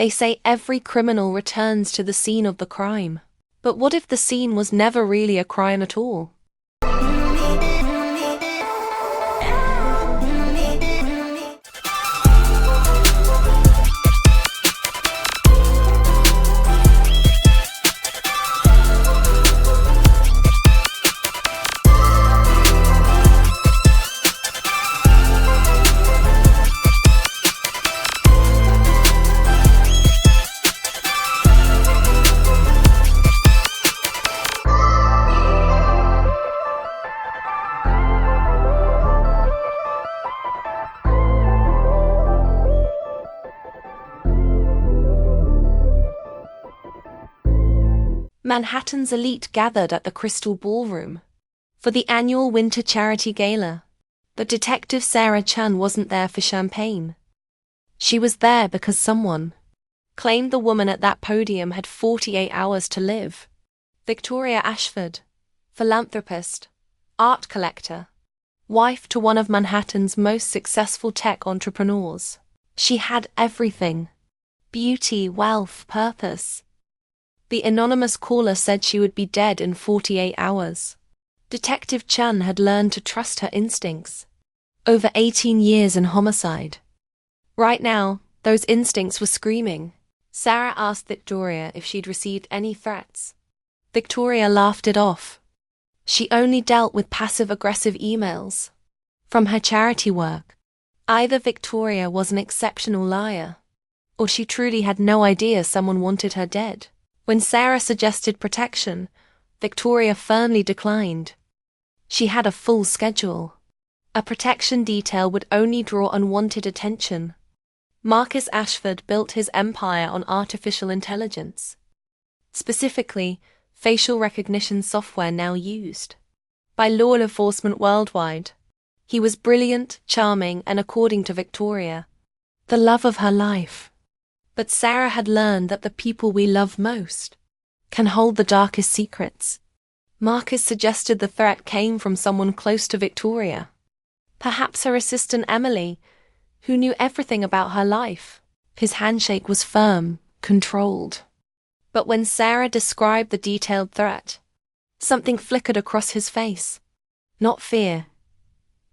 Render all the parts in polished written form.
They say every criminal returns to the scene of the crime. But what if the scene was never really a crime at all? Manhattan's elite gathered at the Crystal Ballroom for the annual winter charity gala. But Detective Sarah Chen wasn't there for champagne. She was there because someone claimed the woman at that podium had 48 hours to live. Victoria Ashford, philanthropist, art collector, wife to one of Manhattan's most successful tech entrepreneurs. She had everything: beauty, wealth, purpose. The anonymous caller said she would be dead in 48 hours. Detective Chen had learned to trust her instincts. Over 18 years in homicide. Right now, those instincts were screaming. Sarah asked Victoria if she'd received any threats. Victoria laughed it off. She only dealt with passive-aggressive emails from her charity work. Either Victoria was an exceptional liar, or she truly had no idea someone wanted her dead. When Sarah suggested protection, Victoria firmly declined. She had a full schedule. A protection detail would only draw unwanted attention. Marcus Ashford built his empire on artificial intelligence. Specifically, facial recognition software now used by law enforcement worldwide. He was brilliant, charming, and according to Victoria, the love of her life. But Sarah had learned that the people we love most can hold the darkest secrets. Marcus suggested the threat came from someone close to Victoria. Perhaps her assistant Emily, who knew everything about her life. His handshake was firm, controlled. But when Sarah described the detailed threat, something flickered across his face. Not fear.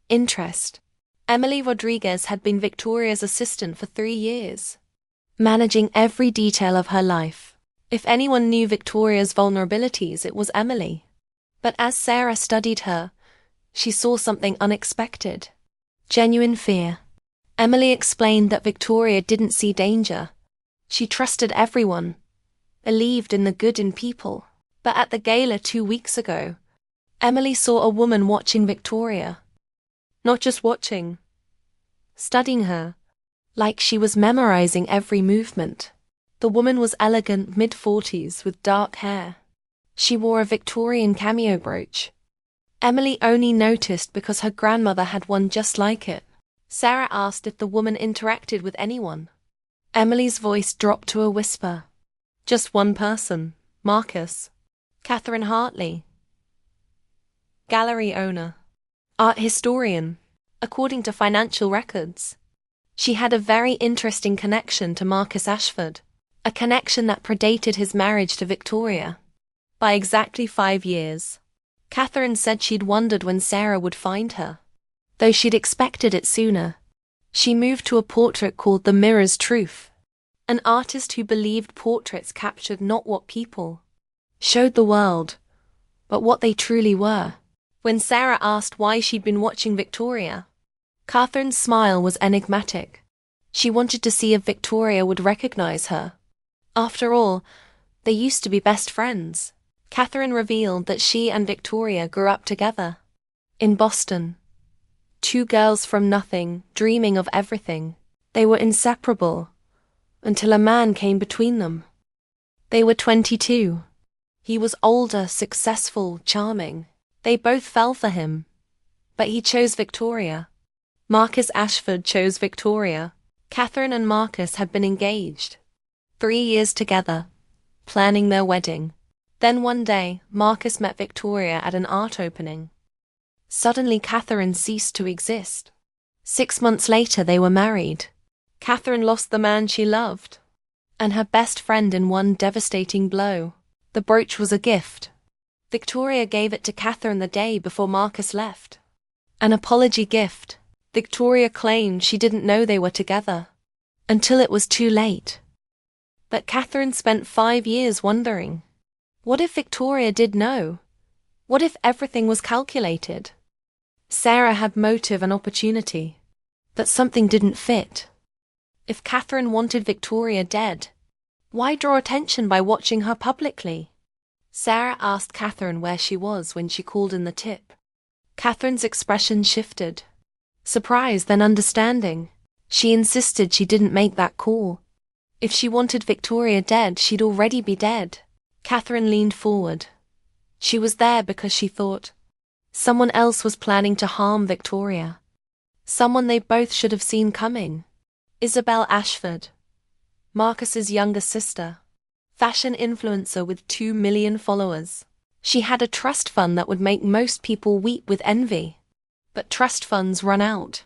Interest. Emily Rodriguez had been Victoria's assistant for 3 years, managing every detail of her life. If anyone knew Victoria's vulnerabilities, it was Emily. But as Sarah studied her, she saw something unexpected. Genuine fear. Emily explained that Victoria didn't see danger. She trusted everyone, believed in the good in people. But at the gala 2 weeks ago, Emily saw a woman watching Victoria. Not just watching, studying her. Like she was memorizing every movement. The woman was elegant, mid-40s, with dark hair. She wore a Victorian cameo brooch. Emily only noticed because her grandmother had one just like it. Sarah asked if the woman interacted with anyone. Emily's voice dropped to a whisper. Just one person, Marcus. Catherine Hartley. Gallery owner. Art historian, according to financial records. She had a very interesting connection to Marcus Ashford, a connection that predated his marriage to Victoria by exactly 5 years. Catherine said she'd wondered when Sarah would find her, though she'd expected it sooner. She moved to a portrait called The Mirror's Truth, an artist who believed portraits captured not what people showed the world, but what they truly were. When Sarah asked why she'd been watching Victoria, Catherine's smile was enigmatic. She wanted to see if Victoria would recognize her. After all, they used to be best friends. Catherine revealed that she and Victoria grew up together in Boston. 2 girls from nothing, dreaming of everything. They were inseparable until a man came between them. They were 22. He was older, successful, charming. They both fell for him, but he chose Victoria. Marcus Ashford chose Victoria. Catherine and Marcus had been engaged 3 years together, planning their wedding. Then one day, Marcus met Victoria at an art opening. Suddenly, Catherine ceased to exist. 6 months later, they were married. Catherine lost the man she loved, and her best friend in one devastating blow. The brooch was a gift. Victoria gave it to Catherine the day before Marcus left. An apology gift. Victoria claimed she didn't know they were together until it was too late. But Catherine spent 5 years wondering, what if Victoria did know? What if everything was calculated? Sarah had motive and opportunity, but something didn't fit. If Catherine wanted Victoria dead, why draw attention by watching her publicly? Sarah asked Catherine where she was when she called in the tip. Catherine's expression shifted. Surprise, then understanding. She insisted she didn't make that call. If she wanted Victoria dead, she'd already be dead. Catherine leaned forward. She was there because she thought someone else was planning to harm Victoria. Someone they both should have seen coming. Isabel Ashford, Marcus's younger sister. Fashion influencer with 2 million followers. She had a trust fund that would make most people weep with envy. But trust funds run out.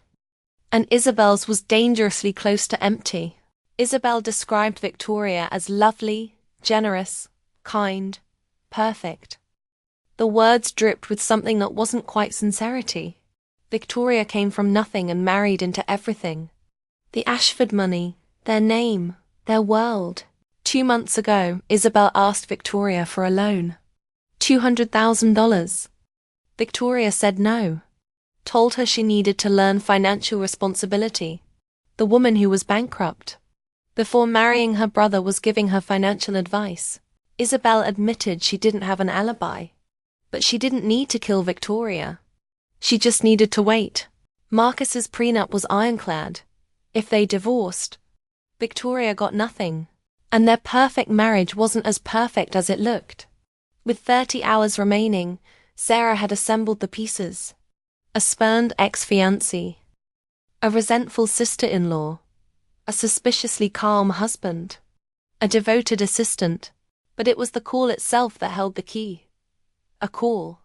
And Isabel's was dangerously close to empty. Isabel described Victoria as lovely, generous, kind, perfect. The words dripped with something that wasn't quite sincerity. Victoria came from nothing and married into everything. The Ashford money, their name, their world. 2 months ago, Isabel asked Victoria for a loan. $200,000. Victoria said no. Told her she needed to learn financial responsibility. The woman who was bankrupt. Before marrying her brother was giving her financial advice. Isabel admitted she didn't have an alibi. But she didn't need to kill Victoria. She just needed to wait. Marcus's prenup was ironclad. If they divorced, Victoria got nothing. And their perfect marriage wasn't as perfect as it looked. With 30 hours remaining, Sarah had assembled the pieces. A spurned ex-fiancé. A resentful sister-in-law. A suspiciously calm husband. A devoted assistant. But it was the call itself that held the key. A call.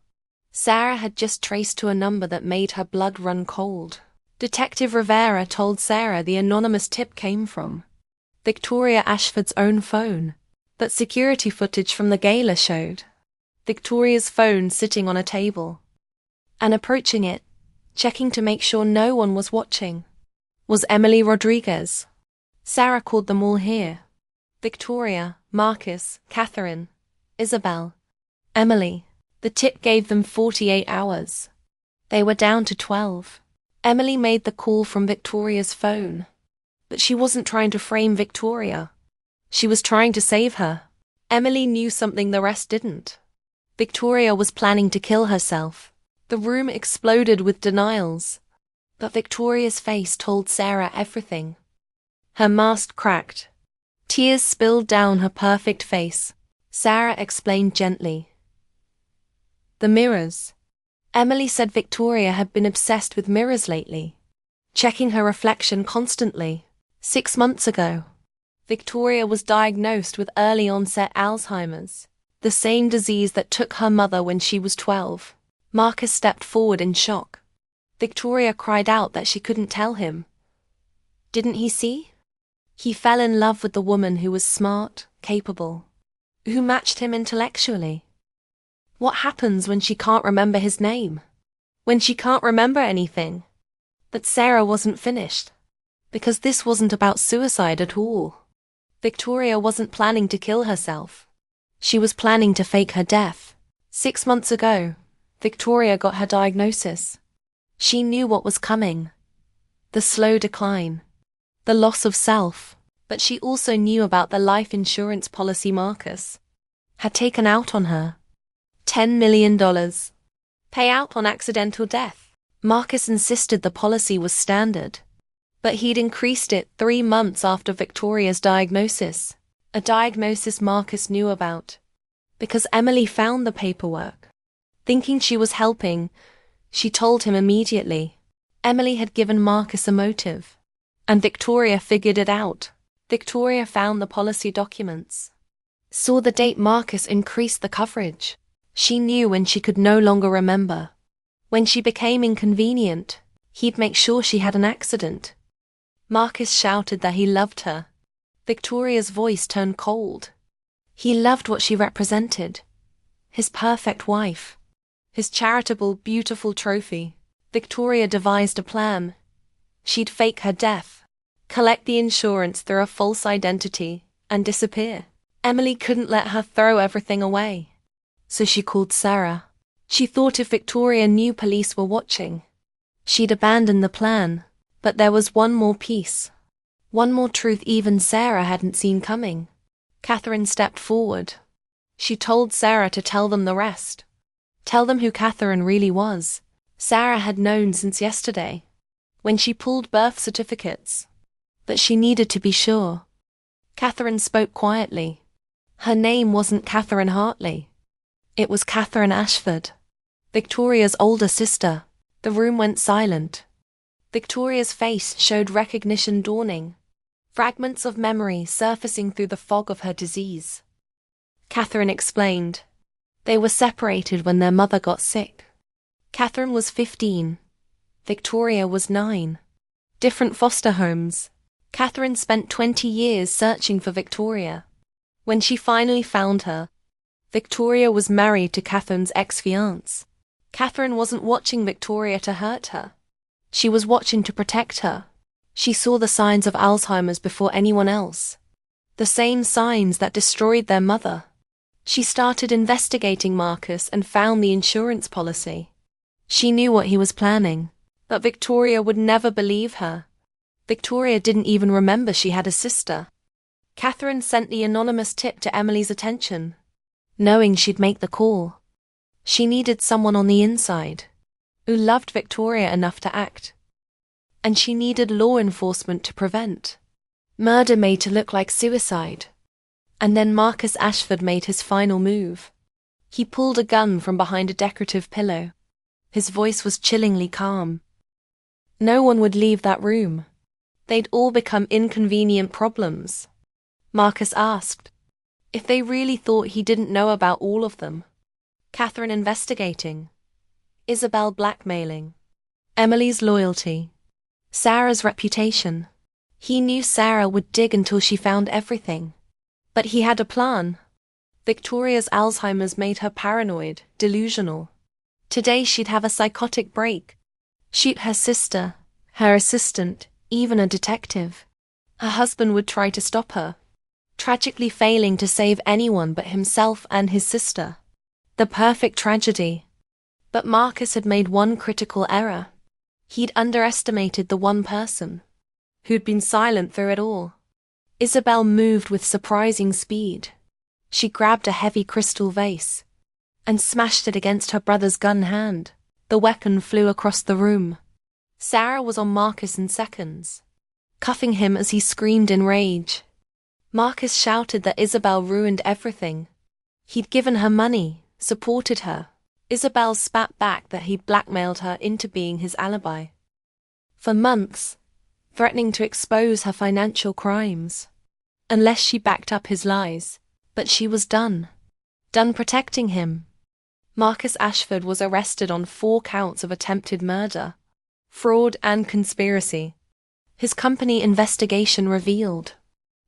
Sarah had just traced to a number that made her blood run cold. Detective Rivera told Sarah the anonymous tip came from Victoria Ashford's own phone, that security footage from the gala showed. Victoria's phone sitting on a table. And approaching it, checking to make sure no one was watching, was Emily Rodriguez. Sarah called them all here. Victoria, Marcus, Catherine, Isabel, Emily. The tip gave them 48 hours. They were down to 12. Emily made the call from Victoria's phone. But she wasn't trying to frame Victoria. She was trying to save her. Emily knew something the rest didn't. Victoria was planning to kill herself. The room exploded with denials. But Victoria's face told Sarah everything. Her mask cracked. Tears spilled down her perfect face. Sarah explained gently. The mirrors. Emily said Victoria had been obsessed with mirrors lately, checking her reflection constantly. 6 months ago, Victoria was diagnosed with early-onset Alzheimer's, the same disease that took her mother when she was 12. Marcus stepped forward in shock. Victoria cried out that she couldn't tell him. Didn't he see? He fell in love with the woman who was smart, capable, who matched him intellectually. What happens when she can't remember his name? When she can't remember anything? But Sarah wasn't finished. Because this wasn't about suicide at all. Victoria wasn't planning to kill herself. She was planning to fake her death. 6 months ago, Victoria got her diagnosis. She knew what was coming. The slow decline. The loss of self. But she also knew about the life insurance policy Marcus had taken out on her. $10 million. Payout on accidental death. Marcus insisted the policy was standard. But he'd increased it 3 months after Victoria's diagnosis. A diagnosis Marcus knew about. Because Emily found the paperwork. Thinking she was helping, she told him immediately. Emily had given Marcus a motive. And Victoria figured it out. Victoria found the policy documents. Saw the date Marcus increased the coverage. She knew when she could no longer remember. When she became inconvenient, he'd make sure she had an accident. Marcus shouted that he loved her. Victoria's voice turned cold. He loved what she represented. His perfect wife. His charitable, beautiful trophy. Victoria devised a plan. She'd fake her death, collect the insurance through a false identity, and disappear. Emily couldn't let her throw everything away. So she called Sarah. She thought if Victoria knew police were watching, she'd abandon the plan. But there was one more piece. One more truth even Sarah hadn't seen coming. Catherine stepped forward. She told Sarah to tell them the rest. Tell them who Catherine really was. Sarah had known since yesterday, when she pulled birth certificates. But she needed to be sure. Catherine spoke quietly. Her name wasn't Catherine Hartley. It was Catherine Ashford, Victoria's older sister. The room went silent. Victoria's face showed recognition dawning, fragments of memory surfacing through the fog of her disease. Catherine explained. They were separated when their mother got sick. Catherine was 15. Victoria was 9. Different foster homes. Catherine spent 20 years searching for Victoria. When she finally found her, Victoria was married to Catherine's ex-fiancé. Catherine wasn't watching Victoria to hurt her. She was watching to protect her. She saw the signs of Alzheimer's before anyone else. The same signs that destroyed their mother. She started investigating Marcus and found the insurance policy. She knew what he was planning, but Victoria would never believe her. Victoria didn't even remember she had a sister. Catherine sent the anonymous tip to Emily's attention, knowing she'd make the call. She needed someone on the inside, who loved Victoria enough to act. And she needed law enforcement to prevent murder made to look like suicide. And then Marcus Ashford made his final move. He pulled a gun from behind a decorative pillow. His voice was chillingly calm. No one would leave that room. They'd all become inconvenient problems. Marcus asked if they really thought he didn't know about all of them. Catherine investigating. Isabel blackmailing. Emily's loyalty. Sarah's reputation. He knew Sarah would dig until she found everything. But he had a plan. Victoria's Alzheimer's made her paranoid, delusional. Today she'd have a psychotic break. Shoot her sister, her assistant, even a detective. Her husband would try to stop her, tragically failing to save anyone but himself and his sister. The perfect tragedy. But Marcus had made one critical error. He'd underestimated the one person who'd been silent through it all. Isabel moved with surprising speed. She grabbed a heavy crystal vase and smashed it against her brother's gun hand. The weapon flew across the room. Sarah was on Marcus in seconds, cuffing him as he screamed in rage. Marcus shouted that Isabel ruined everything. He'd given her money, supported her. Isabel spat back that he'd blackmailed her into being his alibi. For months, threatening to expose her financial crimes, unless she backed up his lies. But she was done. Done protecting him. Marcus Ashford was arrested on 4 counts of attempted murder, fraud and conspiracy. His company investigation revealed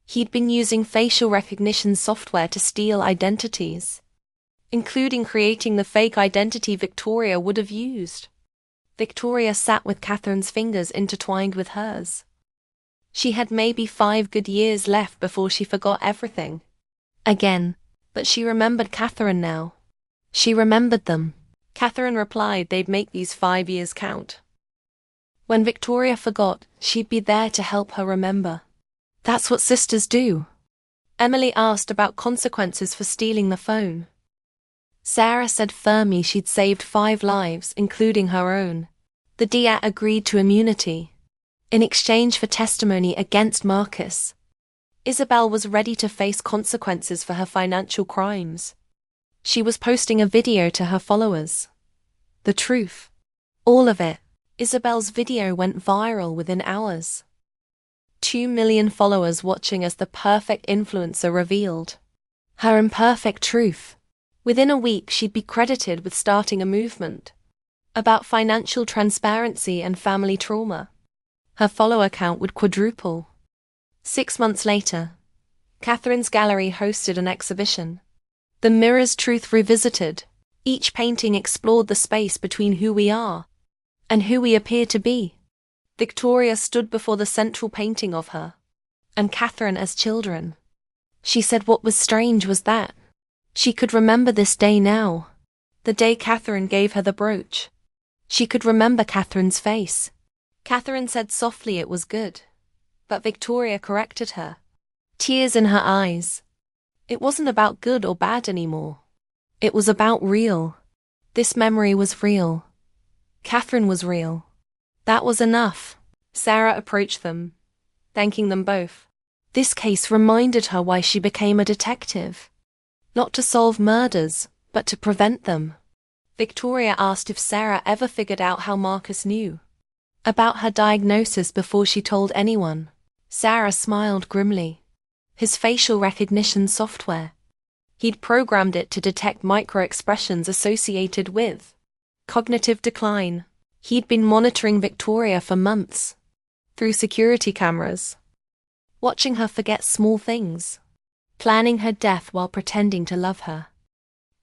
he'd been using facial recognition software to steal identities, including creating the fake identity Victoria would have used. Victoria sat with Catherine's fingers intertwined with hers. She had maybe 5 good years left before she forgot everything. Again, but she remembered Catherine now. She remembered them. Catherine replied they'd make these 5 years count. When Victoria forgot, she'd be there to help her remember. That's what sisters do. Emily asked about consequences for stealing the phone. Sarah said firmly she'd saved 5 lives, including her own. The DA agreed to immunity in exchange for testimony against Marcus. Isabel was ready to face consequences for her financial crimes. She was posting a video to her followers. The truth. All of it. Isabel's video went viral within hours. 2 million followers watching as the perfect influencer revealed her imperfect truth. Within a week, she'd be credited with starting a movement about financial transparency and family trauma. Her follower count would quadruple. 6 months later, Catherine's gallery hosted an exhibition. The Mirror's Truth Revisited. Each painting explored the space between who we are and who we appear to be. Victoria stood before the central painting of her and Catherine as children. She said what was strange was that she could remember this day now, the day Catherine gave her the brooch. She could remember Catherine's face. Catherine said softly it was good, but Victoria corrected her, tears in her eyes. It wasn't about good or bad anymore. It was about real. This memory was real. Catherine was real. That was enough. Sarah approached them, thanking them both. This case reminded her why she became a detective. Not to solve murders, but to prevent them. Victoria asked if Sarah ever figured out how Marcus knew about her diagnosis before she told anyone. Sarah smiled grimly. His facial recognition software. He'd programmed it to detect micro-expressions associated with cognitive decline. He'd been monitoring Victoria for months, through security cameras, watching her forget small things, planning her death while pretending to love her.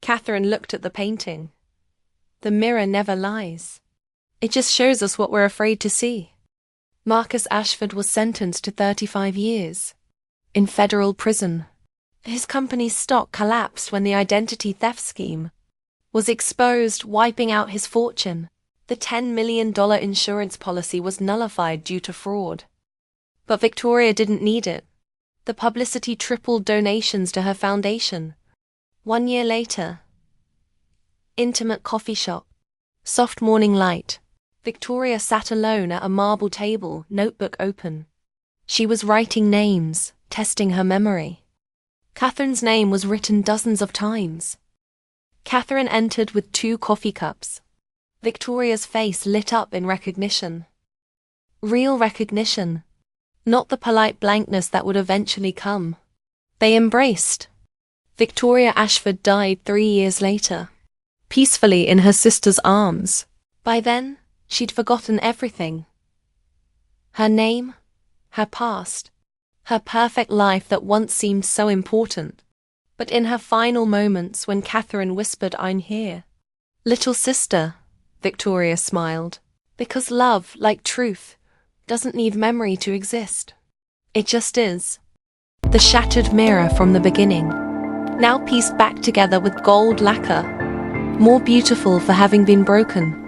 Catherine looked at the painting. The mirror never lies. It just shows us what we're afraid to see. Marcus Ashford was sentenced to 35 years in federal prison. His company's stock collapsed when the identity theft scheme was exposed, wiping out his fortune. The $10 million insurance policy was nullified due to fraud. But Victoria didn't need it. The publicity tripled donations to her foundation. 1 year later, intimate coffee shop, soft morning light. Victoria sat alone at a marble table, notebook open. She was writing names, testing her memory. Catherine's name was written dozens of times. Catherine entered with 2 coffee cups. Victoria's face lit up in recognition. Real recognition. Not the polite blankness that would eventually come. They embraced. Victoria Ashford died 3 years later, peacefully in her sister's arms. By then, she'd forgotten everything. Her name, her past, her perfect life that once seemed so important. But in her final moments when Catherine whispered, "I'm here, little sister," Victoria smiled. Because love, like truth, doesn't need memory to exist. It just is. The shattered mirror from the beginning, now pieced back together with gold lacquer, more beautiful for having been broken.